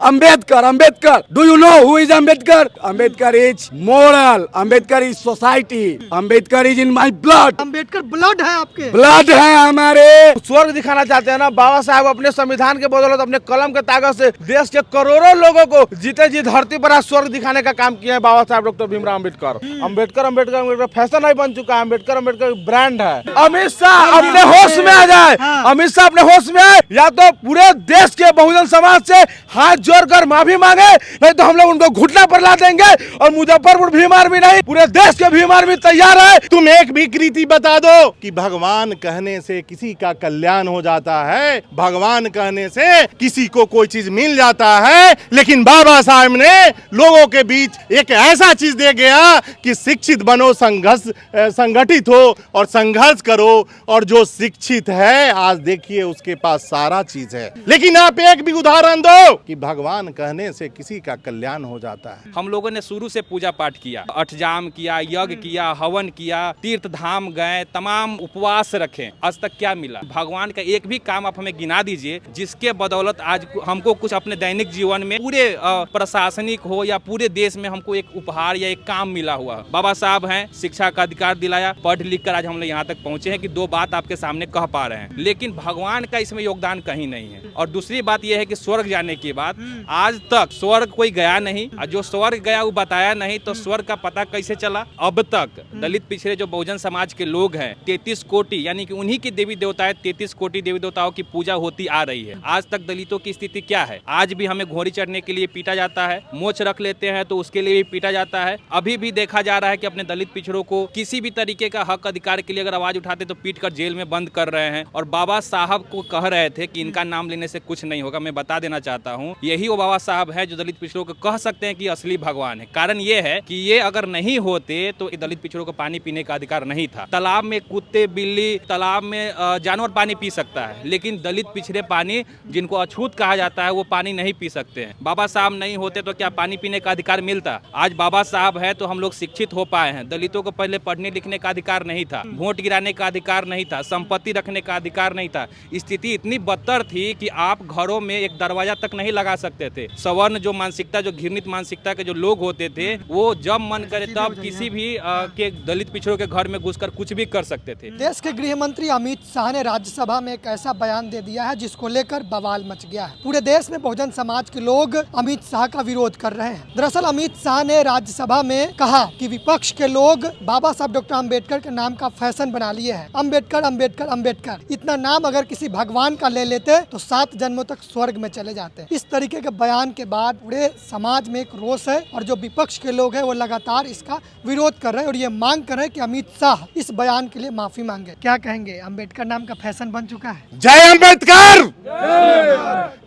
Ambedkar, Ambedkar. Do you know who is Ambedkar? Ambedkar is moral. Ambedkar is society. Ambedkar is in my blood. Ambedkar blood है आपके। Blood है हमारे। स्वर्ग दिखाना चाहते हैं ना बाबा साहब, अपने संविधान के बदौलत अपने कलम के ताकत से देश के करोड़ों लोगों को जीते जी धरती पर आज स्वर्ग दिखाने का काम किया है बाबा साहब डॉक्टर भीमराव अम्बेडकर। अम्बेडकर अम्बेडकर अम्बेडकर फैशन नहीं बन चुका है, अम्बेडकर अम्बेडकर ब्रांड है। अमित शाह अपने होश में आ जाए, अमित शाह अपने होश में आए, या तो पूरे देश के बहुजन समाज से हाथ जोड़कर माफी मांगे, नहीं तो हम लोग उनको घुटना पर ला देंगे। और मुजफ्फरपुर भीम आर्मी नहीं, पूरे देश के भीम आर्मी तैयार है। तुम एक भी कृति बता दो कि भगवान कहने से किसी का कल्याण हो जाता है, भगवान कहने से किसी को कोई चीज मिल जाता है, लेकिन बाबा साहब ने लोगों के बीच एक ऐसा चीज दे गया कि शिक्षित बनो, संगठित हो और संघर्ष करो, और जो शिक्षित है आज देखिए उसके पास सारा चीज है। लेकिन आप एक भी उदाहरण दो कि भगवान कहने से किसी का कल्याण हो जाता है। हम लोगों ने शुरू से पूजा पाठ किया, अठजाम किया, यज्ञ किया, हवन किया, तीर्थ धाम गए, तमाम उपवास रखे, आज तक क्या मिला? भगवान का एक भी काम आप हमें गिना दीजिए जिसके बदौलत आज हमको कुछ अपने दैनिक जीवन में पूरे प्रशासनिक हो या पूरे देश में हमको एक उपहार या एक काम मिला हुआ। बाबा साहब हैं, शिक्षा का अधिकार दिलाया, पढ़ लिख कर आज हम लोग यहाँ तक पहुँचे हैं कि दो बात आपके सामने कह पा रहे हैं, लेकिन भगवान का इसमें योगदान कहीं नहीं है। और दूसरी बात यह है कि स्वर्ग जाने के बाद आज तक स्वर्ग कोई गया नहीं, और जो स्वर्ग गया वो बताया नहीं, तो स्वर्ग का पता कैसे चला? अब तक दलित पिछड़े जो बहुजन समाज के लोग हैं 33 कोटि, यानी कि उन्हीं की देवी देवता है, 33 कोटि देवी देवताओं की पूजा होती आ रही है। आज तक दलितों की स्थिति क्या है? आज भी हमें घोड़ी चढ़ने के लिए पीटा जाता है, मोच रख लेते हैं तो उसके लिए भी पीटा जाता है। अभी भी देखा जा रहा है कि अपने दलित पिछड़ों को किसी भी तरीके का हक अधिकार के लिए अगर आवाज उठाते तो पीट कर जेल में बंद कर रहे हैं। और बाबा साहब को कह रहे थे कि इनका नाम लेने से कुछ नहीं होगा। मैं बता देना चाहता हूँ, यही वो बाबा साहब है जो दलित पिछड़ों को कह सकते हैं कि असली भगवान है। कारण ये है कि ये अगर नहीं होते तो दलित पिछड़ों को पानी पीने का अधिकार नहीं था। तालाब में कुत्ते बिल्ली, तालाब में जानवर पानी पी सकता है, लेकिन दलित पिछड़े पानी, जिनको अछूत कहा जाता है, वो पानी नहीं पी सकते हैं। बाबा साहब नहीं होते तो क्या पानी पीने का अधिकार मिलता? आज बाबा साहब है तो हम लोग शिक्षित हो पाए हैं। दलितों को पहले पढ़ने लिखने का अधिकार नहीं था, वोट गिराने का अधिकार नहीं था, संपत्ति रखने का अधिकार नहीं था। स्थिति इतनी बदतर थी कि आप घरों में एक दरवाजा तक नहीं लगा सकते थे। सवर्ण जो मानसिकता, जो घृणित मानसिकता के जो लोग होते थे, वो जब मन करे तब किसी भी के दलित पिछड़ों के घर में घुसकर कुछ भी कर सकते थे। देश के गृह मंत्री अमित शाह ने राज्यसभा में एक ऐसा बयान दे दिया है जिसको लेकर बवाल मच गया है। पूरे देश में बहुजन समाज के लोग अमित शाह का विरोध कर रहे हैं। दरअसल अमित शाह ने राज्यसभा में कहा कि विपक्ष के लोग बाबा साहब डॉक्टर अम्बेडकर के नाम का फैशन बना लिए हैं। अम्बेडकर अम्बेडकर अम्बेडकर, इतना नाम अगर किसी भगवान का ले लेते तो 7 जन्मों तक स्वर्ग में चले जाते। इस तरीके के बयान के बाद पूरे समाज में एक रोष है, और जो विपक्ष के लोग हैं वो लगातार इसका विरोध कर रहे हैं और ये मांग कर रहे हैं कि अमित शाह इस बयान के लिए माफी मांगे। क्या कहेंगे? अम्बेडकर नाम का फैशन बन चुका है। जय अम्बेडकर,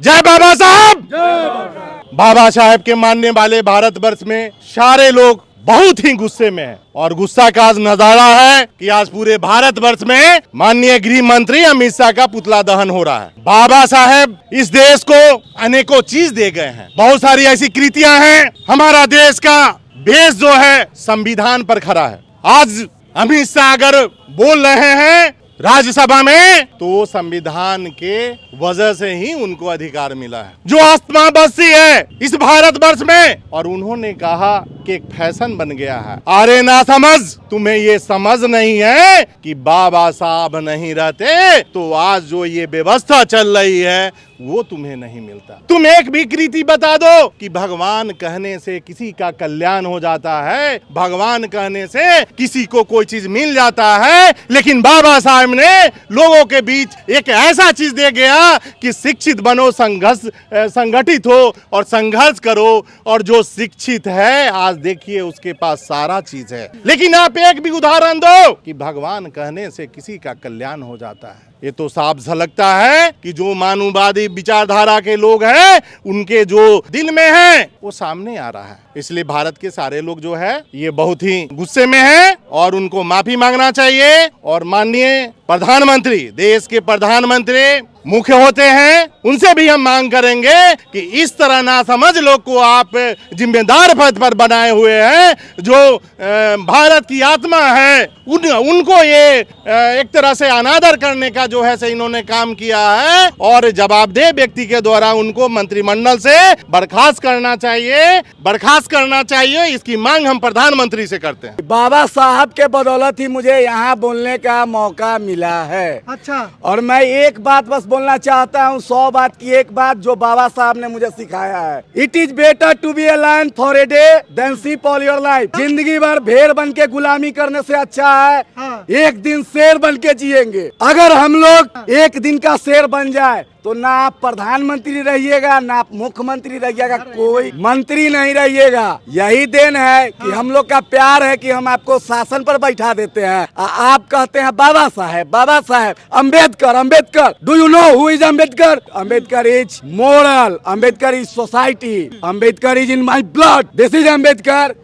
जय बाबा साहब। बाबा साहब के मानने वाले भारतवर्ष में सारे लोग बहुत ही गुस्से में हैं, और गुस्सा का आज नजारा है कि आज पूरे भारतवर्ष में माननीय गृह मंत्री अमित शाह का पुतला दहन हो रहा है। बाबा साहब इस देश को अनेकों चीज दे गए हैं, बहुत सारी ऐसी कृतियां हैं। हमारा देश का बेस जो है संविधान पर खड़ा है। आज अमित शाह अगर बोल रहे हैं राज्यसभा में तो संविधान के वजह से ही उनको अधिकार मिला है, जो आत्मा बसी है इस भारतवर्ष में। और उन्होंने कहा कि एक फैशन बन गया है। अरे ना समझ, तुम्हें ये समझ नहीं है कि बाबा साहब नहीं रहते तो आज जो ये व्यवस्था चल रही है वो तुम्हें नहीं मिलता। तुम एक भी कृति बता दो कि भगवान कहने से किसी का कल्याण हो जाता है, भगवान कहने से किसी को कोई चीज मिल जाता है, लेकिन बाबा साहब ने लोगों के बीच एक ऐसा चीज दे गया कि शिक्षित बनो, संगठित हो और संघर्ष करो, और जो शिक्षित है आज देखिए उसके पास सारा चीज है। लेकिन आप एक भी उदाहरण दो कि भगवान कहने से किसी का कल्याण हो जाता है। ये तो साफ झलकता है कि जो मानववादी विचारधारा के लोग हैं उनके जो दिल में है वो सामने आ रहा है। इसलिए भारत के सारे लोग जो है ये बहुत ही गुस्से में हैं और उनको माफी मांगना चाहिए। और माननीय प्रधानमंत्री, देश के प्रधानमंत्री मुख्य होते हैं उनसे भी हम मांग करेंगे कि इस तरह ना समझ लोग को आप जिम्मेदार पद पर बनाए हुए हैं, जो भारत की आत्मा है उनको ये एक तरह से अनादर करने का जो है से इन्होंने काम किया है, और जवाबदेह व्यक्ति के द्वारा उनको मंत्रिमंडल से बर्खास्त करना चाहिए। इसकी मांग हम प्रधानमंत्री से करते हैं। बाबा साहब के बदौलत ही मुझे यहाँ बोलने का मौका मिला है। अच्छा, और मैं एक बात बस बोलना चाहता हूँ, 100 बात की एक बात जो बाबा साहब ने मुझे सिखाया है। It is better to be a lion for a day than sheep all your life. जिंदगी भर भेड़ बन के गुलामी करने से अच्छा है हाँ। एक दिन शेर बन के जिएंगे। अगर हम लोग एक दिन का शेर बन जाए तो ना आप प्रधानमंत्री रहिएगा, ना आप मुख्यमंत्री रहिएगा, कोई मंत्री नहीं रहिएगा। यही देन है कि हम लोग का प्यार है कि हम आपको शासन पर बैठा देते हैं। आप कहते हैं Baba Saheb Ambedkar Ambedkar. Do you know who is Ambedkar? Ambedkar is moral, Ambedkar is society, Ambedkar is in my blood. This is Ambedkar.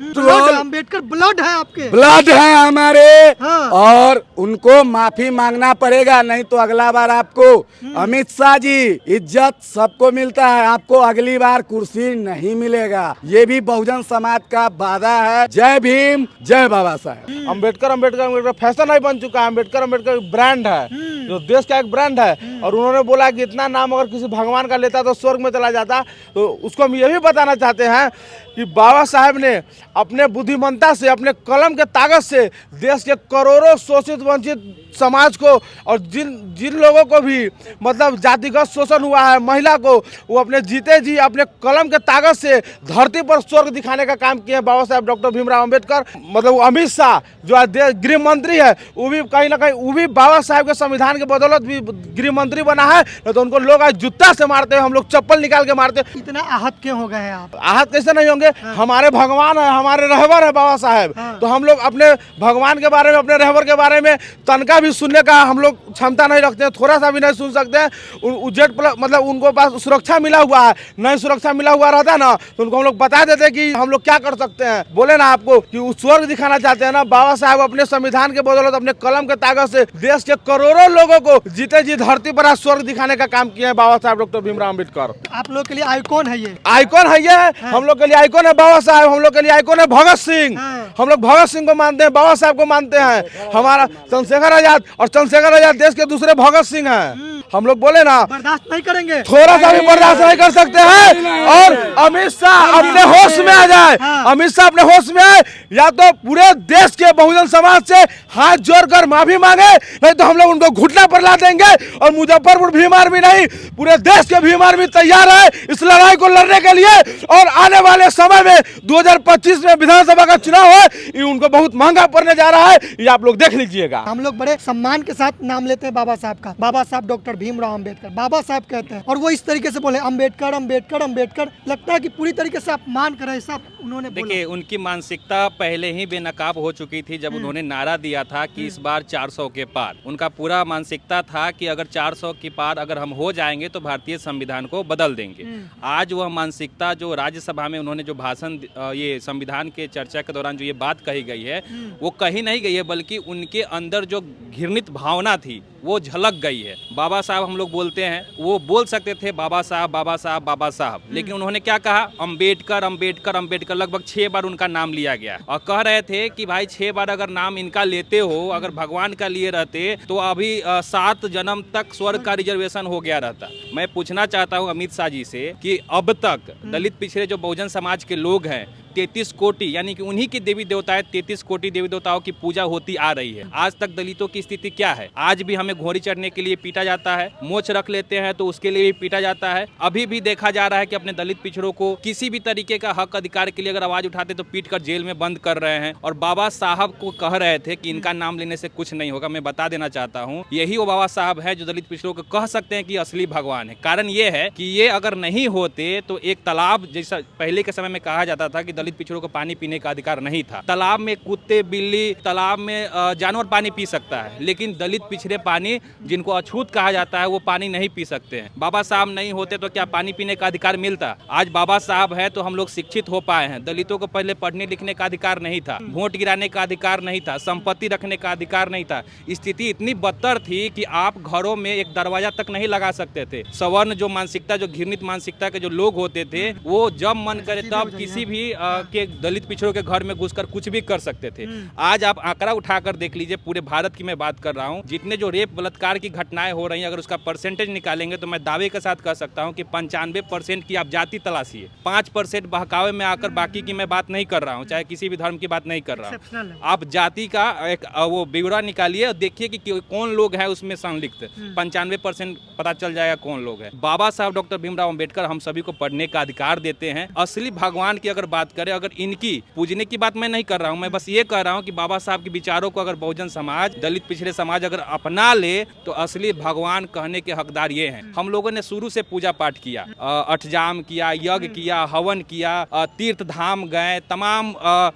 Ambedkar blood है आपके, ब्लड है हमारे। हाँ। और उनको माफी मांगना पड़ेगा, नहीं तो अगला बार आपको अमित शाह जी, इज्जत सबको मिलता है, आपको अगली बार कुर्सी नहीं मिलेगा। ये भी बहुजन समाज का वादा है। जय भीम, जय बाबा साहब। अम्बेडकर फैशन नहीं बन चुका है। अम्बेडकर ब्रांड है, जो देश का एक ब्रांड है। और उन्होंने बोला कि इतना नाम अगर किसी भगवान का लेता तो स्वर्ग में चला जाता। तो उसको हम ये भी बताना चाहते हैं कि बाबा साहब ने अपने बुद्धिमत्ता से, अपने कलम के ताकत से देश के करोड़ों शोषित वंचित समाज को, और जिन लोगों को भी मतलब जातिगत शोषण हुआ है, महिला को, वो अपने जीते जी अपने कलम के ताकत से धरती पर स्वर्ग दिखाने का काम किए बाबा साहब डॉक्टर भीमराव अम्बेडकर। मतलब अमित शाह जो आज गृह मंत्री है, वो भी कहीं ना कहीं वो भी बाबा साहब के संविधान के बदौलत भी गृह मंत्री बना है। तो उनको लोग आज जूता से मारते हैं, हम लोग चप्पल निकाल के मारते हैं। इतना आहत क्यों हो गए हैं आप? आहत कैसे नहीं होंगे? हमारे भगवान है, हमारे रहबर है बाबा साहब। तो हम लोग अपने भगवान के बारे में, अपने रहबर के बारे में तनका भी सुनने का हम लोग क्षमता नहीं रखते हैं, थोड़ा सा भी नहीं सुन सकते हैं। जेड प्लस मतलब उनको पास सुरक्षा मिला हुआ है, नहीं सुरक्षा मिला हुआ रहता ना तो उनको हम लोग बता देते कि हम लोग क्या कर सकते हैं। बोले ना आपको कि वो स्वर्ग दिखाना चाहते हैं ना, बाबा साहब अपने संविधान के बदौलत, अपने कलम के ताकत से देश के करोड़ों लोगों को जीते जी धरती पर आज स्वर्ग दिखाने का काम किया है बाबा साहब डॉक्टर भीमराव अम्बेडकर। आप लोग के लिए आइकॉन है ये, आइकॉन है ये। हम लोग के लिए आइकॉन है बाबा साहब, हम लोग के लिए आइकॉन है भगत सिंह। हम लोग भगत सिंह को मानते हैं, बाबा साहब को मानते हैं। हमारा चंद्रशेखर आजाद, और चंद्रशेखर आजाद देश के दूसरे भगत सिंह हैं। हम लोग बोले ना बर्दाश्त नहीं करेंगे, थोड़ा सा भी बर्दाश्त नहीं कर सकते हैं। और अमित शाह अपने होश में आ जाए, अमित शाह अपने होश में आए, या तो पूरे देश के बहुजन समाज से हाथ जोड़कर माफी मांगे, नहीं तो हम लोग उनको घुटना पर ला देंगे। और मुजफ्फरपुर भीम आर्मी नहीं, पूरे देश के भीम आर्मी तैयार है इस लड़ाई को लड़ने के लिए। और आने वाले समय में 2025 में विधानसभा का चुनाव है, ये उनको बहुत महंगा पड़ने जा रहा है, ये आप लोग देख लीजिएगा। हम लोग बड़े सम्मान के साथ नाम लेते हैं बाबा साहब का, बाबा साहब डॉक्टर भीमराव अम्बेडकर, बाबा साहब कहते हैं। और वो इस तरीके से बोले अम्बेडकर अम्बेडकर अम्बेडकर, लगता है कि पूरी तरीके से अपमान कर रहे सब उन्होंने बोला। देखिए, उनकी मानसिकता पहले ही बेनकाब हो चुकी थी जब उन्होंने नारा दिया था कि इस बार 400 के पार। उनका पूरा मानसिकता था कि अगर 400 के पार अगर हम हो जाएंगे तो भारतीय संविधान को बदल देंगे। आज वह मानसिकता जो राज्यसभा में उन्होंने जो भाषण, ये संविधान के चर्चा के दौरान जो ये बात कही गई है, वो कही नहीं गई है, बल्कि उनके अंदर जो घृणित भावना थी वो झलक गई है। बाबा साहब हम लोग बोलते हैं, वो बोल सकते थे बाबा साहब बाबा साहब बाबा साहब, लेकिन उन्होंने क्या कहा? अम्बेडकर अम्बेडकर अम्बेडकर। लगभग 6 बार उनका नाम लिया गया और कह रहे थे कि भाई 6 बार अगर नाम इनका लेते हो, अगर भगवान का लिए रहते तो अभी 7 जन्म तक स्वर्ग का रिजर्वेशन हो गया रहता। मैं पूछना चाहता हूँ अमित शाह जी से कि अब तक दलित पिछड़े जो बहुजन समाज के लोग हैं, 33 कोटि यानी कि उन्हीं की देवी देवता है, 33 कोटि देवी देवताओं की पूजा होती आ रही है। आज तक दलितों की स्थिति क्या है? आज भी हमें घोड़ी चढ़ने के लिए पीटा जाता है, मोछ रख लेते हैं तो उसके लिए भी पीटा जाता है। अभी भी देखा जा रहा है कि अपने दलित पिछड़ों को किसी भी तरीके का हक अधिकार के लिए अगर आवाज उठाते तो पीट कर जेल में बंद कर रहे हैं। और बाबा साहब को कह रहे थे कि इनका नाम लेने से कुछ नहीं होगा। मैं बता देना चाहता हूँ, यही वो बाबा साहब है जो दलित पिछड़ों को कह सकते हैं कि असली भगवान है। कारण ये है कि ये अगर नहीं होते तो एक तालाब, जैसा पहले के समय में कहा जाता था कि दलित दलित पिछड़ों को पानी पीने का अधिकार नहीं था। तालाब में कुत्ते बिल्ली, तालाब में जानवर पानी पी सकता है, लेकिन दलित पिछड़े पानी जिनको अछूत कहा जाता है वो पानी नहीं पी सकते हैं। बाबा साहब नहीं होते तो क्या पानी पीने का अधिकार मिलता? आज बाबा साहब है तो हम लोग शिक्षित हो पाए हैं। दलितों को पहले पढ़ने लिखने का अधिकार नहीं था, वोट गिराने का अधिकार नहीं था, संपत्ति रखने का अधिकार नहीं था। स्थिति इतनी बदतर थी कि आप घरों में एक दरवाजा तक नहीं लगा सकते थे। सवर्ण जो मानसिकता, जो घृणित मानसिकता के जो लोग होते थे, वो जब मन करे तब किसी भी के दलित पिछड़ों के घर में घुसकर कुछ भी कर सकते थे। आज आप आंकड़ा उठाकर देख लीजिए, पूरे भारत की मैं बात कर रहा हूँ, जितने जो रेप बलात्कार की घटनाएं हो रही हैं, अगर उसका परसेंटेज निकालेंगे तो मैं दावे के साथ कह सकता हूँ कि 95% की आप जाति तलाशी है। 5% बहकावे में आकर, बाकी की मैं बात नहीं कर रहा हूँ, चाहे किसी भी धर्म की बात नहीं कर रहा हूँ। आप जाति का एक वो ब्यौरा निकालिए और देखिए कि कौन लोग हैं उसमें संलिप्त। 95% पता चल जाएगा कौन लोग हैं। बाबा साहब डॉक्टर भीमराव अंबेडकर हम सभी को पढ़ने का अधिकार देते हैं। असली भगवान की अगर बात करें, अगर इनकी पूजने की बात मैं नहीं कर रहा हूँ, मैं बस ये कह रहा हूँ कि बाबा साहब के विचारों को अगर बहुजन समाज, दलित पिछड़े समाज अगर अपना ले तो असली भगवान कहने के हकदार ये हैं। हम लोगों ने शुरू से पूजा पाठ किया, अठजाम किया, यज्ञ किया, हवन किया, तीर्थ धाम गए, तमाम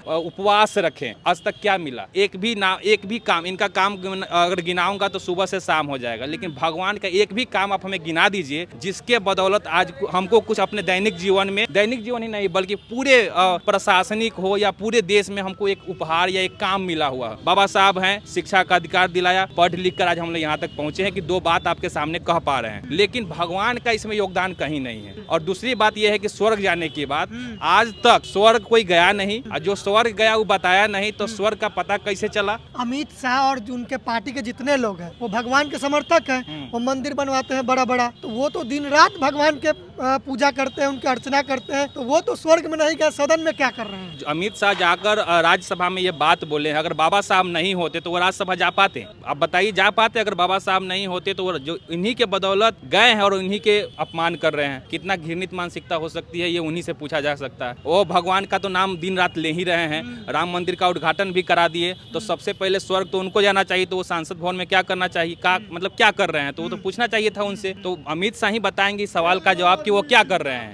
उपवास रखे। आज तक क्या मिला? एक भी काम, इनका काम अगर गिनाऊंगा तो सुबह से शाम हो जाएगा, लेकिन भगवान का एक भी काम आप हमें गिना दीजिए जिसके बदौलत आज हमको कुछ अपने दैनिक जीवन ही नहीं बल्कि पूरे प्रशासनिक हो या पूरे देश में हमको एक उपहार या एक काम मिला हुआ। बाबा साहब हैं, शिक्षा का अधिकार दिलाया, पढ़ लिख कर आज हम लोग यहाँ तक पहुंचे हैं कि दो बात आपके सामने कह पा रहे हैं, लेकिन भगवान का इसमें योगदान कहीं नहीं है। और दूसरी बात यह है कि स्वर्ग जाने की बात, आज तक स्वर्ग कोई गया नहीं, जो स्वर्ग गया वो बताया नहीं, तो स्वर्ग का पता कैसे चला? अमित शाह और जो उनके पार्टी के जितने लोग हैं वो भगवान के समर्थक हैं, वो मंदिर बनवाते हैं बड़ा बड़ा, तो वो तो दिन रात भगवान के पूजा करते हैं, उनकी अर्चना करते हैं, तो वो तो स्वर्ग में नहीं गए, सदन में क्या कर रहे हैं? अमित शाह जाकर राज्यसभा में ये बात बोले हैं। अगर बाबा साहब नहीं होते तो वो राज्यसभा जा पाते? आप बताइए, जा पाते? अगर बाबा साहब नहीं होते तो वो जो इन्हीं के बदौलत गए हैं और इन्हीं के अपमान कर रहे हैं। कितना घृणित मानसिकता हो सकती है ये उन्हीं से पूछा जा सकता है। वो भगवान का तो नाम दिन रात ले ही रहे हैं, राम मंदिर का उद्घाटन भी करा दिए, तो सबसे पहले स्वर्ग तो उनको जाना चाहिए। तो वो सांसद भवन में क्या करना चाहिए, मतलब क्या कर रहे हैं, तो वो तो पूछना चाहिए था उनसे। तो अमित शाह ही बताएंगे इस सवाल का जवाब कि वो क्या कर रहे हैं।